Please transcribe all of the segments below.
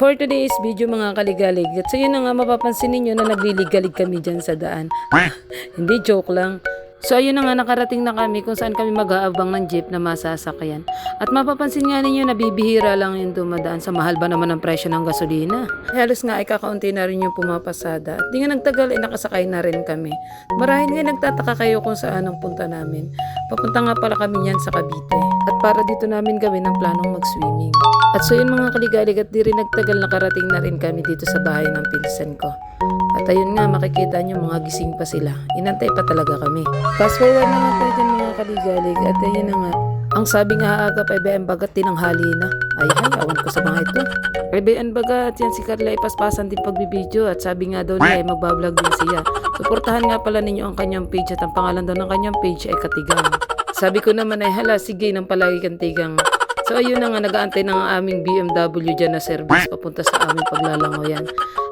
For today's video mga kaligalig, at so yun na nga mapapansin ninyo na nagliligalig kami dyan sa daan. Hindi, joke lang. So ayun na nga, nakarating na kami kung saan kami mag-aabang ng jeep na masasakyan. At mapapansin nga ninyo na bibihira lang yung dumadaan, sa mahal ba naman ang presyo ng gasolina. Halos nga ay kakaunti na rin yung pumapasada. At di nga nagtagal ay nakasakay na rin kami. Marahil nga nagtataka kayo kung saan ang punta namin. Papunta nga pala kami yan sa Cavite. At para dito namin gawin ang planong mag-swimming. At so yun mga kaligalig, at di rin nagtagal, nakarating na rin kami dito sa bahay ng pinsan ko. At ayun nga, makikita nyo mga gising pa sila. Inantay pa talaga kami. Fast forward na nga tayo dyan mga kaligalig. At ayun na nga, ang sabi nga agap ay bayan bagat tinanghali na. Ay, awan ko sa mga ito. Ay bayan bagat, yan si Carla ay paspasan din pagbibideo. At sabi nga daw niya ay magbablog din siya. Suportahan nga pala ninyo ang kanyang page. At ang pangalan daw ng kanyang page ay Katigang. Sabi ko naman ay hala, sige nang palagi kang tigang. So ayun na nga, nag-aantay ng aming BMW dyan na service papunta sa aming paglalangoyan.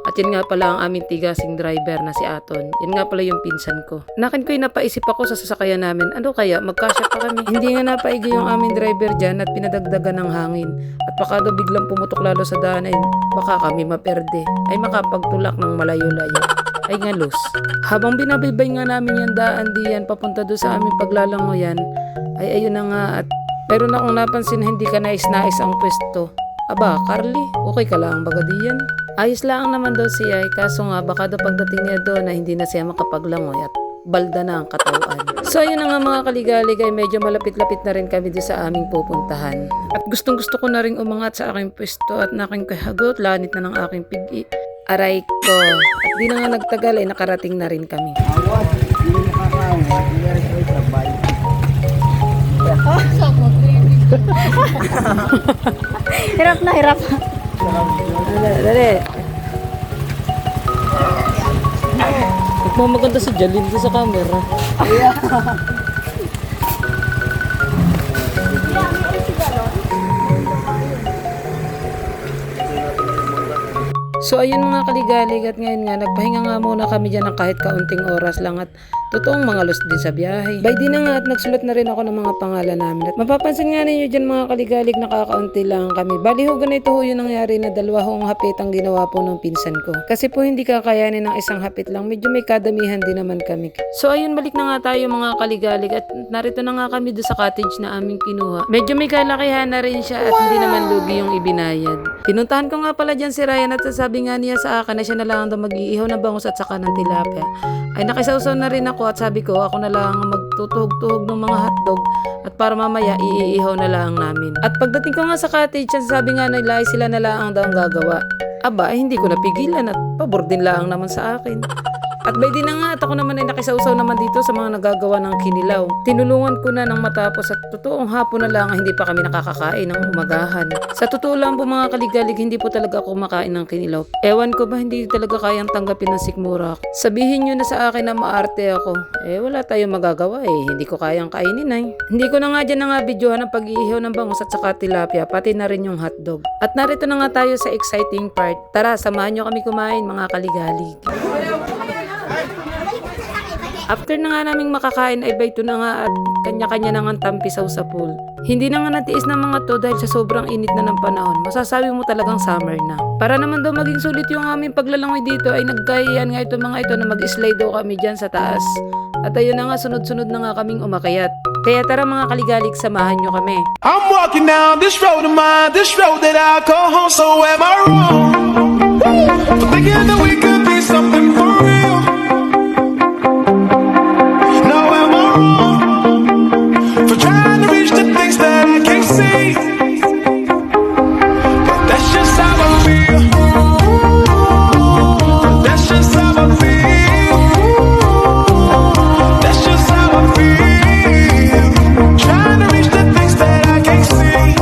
At yun nga pala ang aming tigasing driver na si Aton. Yan nga pala yung pinsan ko. Nakin ko'y napaisip ako sa sasakyan namin. Ano kaya, magkasya pa kami. Hindi nga napaigo yung aming driver dyan at pinadagdagan ng hangin. At baka daw biglang pumutok lalo sa daan ay baka kami maperde. Ay makapagtulak ng malayo-layo. Ay nga los. Habang binabaybay nga namin yung daan diyan papunta doon sa aming paglalangoyan, ay ayun na nga, at meron akong napansin na hindi ka nais-nais ang pwesto. Aba, Carly, okay ka lang baga diyan? Ayos lang naman daw siya, kaso nga baka daw pagdating niya doon na hindi na siya makapaglangoy at balda na ang katawan. So ayun na nga mga kaligalig, ay medyo malapit-lapit na rin kami doon sa aming pupuntahan. At gustong-gusto ko na rin umangat sa aking pwesto at naking kahagot, lanit na ng aking pigi. Aray ko. At di na nga nagtagal ay nakarating na rin kami. Awat, hindi nakakawat, hindi ay sabay. Hirap na, hirap. Dali. Magmamaganda si Jalil sa camera. So ayun mga kaligalig, at ngayon nga nagpahinga nga muna kami dyan ng kahit kaunting oras lang, at totoong mga lost din sa biyahe. By di na nga at nagsulat na rin ako ng mga pangalan namin. At mapapansin nga ninyo dyan mga kaligalig, nakakaunti lang kami. Bali ho ganito ho yung nangyari na dalawa hong hapit ang ginawa po ng pinsan ko. Kasi po hindi kakayanin ng isang hapit lang, medyo may kadamihan din naman kami. So ayun, balik na nga tayo mga kaligalig, at narito na nga kami doon sa cottage na aming kinuha. Medyo may kalakihan na rin siya at hindi naman lugi yung ibinayad. Pinuntahan ko nga pala dyan si Ryan at sabi nga niya sa akin na siya na lang daw mag-iihaw na bangus at saka ng tilapia. Ay nakisawsaw na rin ako at sabi ko ako na lang magtutuhog-tuhog ng mga hotdog at para mamaya iihaw na lang namin. At pagdating ko nga sa cottage, sabi nga nila ay sila na lang daw ang gagawa. Aba, ay hindi ko napigilan at pabor din lang naman sa akin. At by di na nga, at ako naman ay nakisawsaw naman dito sa mga nagagawa ng kinilaw. Tinulungan ko na ng matapos at totoong hapon na lang hindi pa kami nakakakain ng umagahan. Sa totoo lang po mga kaligalig, hindi po talaga ako kumakain ng kinilaw. Ewan ko ba, hindi talaga kayang tanggapin ng sikmura. Sabihin nyo na sa akin na maarte ako. Wala tayong magagawa hindi ko kayang kainin ay. Hindi ko na nga dyan na nga videohan ang pag-iihaw ng bangus at saka tilapia, pati na rin yung hotdog. At narito na nga tayo sa exciting part. Tara, samahan nyo kami kumain mga kaligalig. After na nga naming makakain ay bayto na nga at kanya-kanya na nga tampisaw sa pool. Hindi na nga natiis ng mga to dahil sa sobrang init na ng panahon. Masasabi mo talagang summer na. Para naman daw maging sulit yung aming paglalangoy dito ay nagkahiyan nga ito mga ito na mag-slide daw kami dyan sa taas. At ayun na nga, sunod-sunod na nga kaming umakyat. Kaya tara mga kaligalig, samahan nyo kami. I'm walking down this road of mine, this road that I call home, so am I wrong? For thinking that we could be something for real. Now am I wrong? For trying to reach the things that I can't see. But that's just how I feel. That's just how I feel. That's just how I feel. Trying to reach the things that I can't see.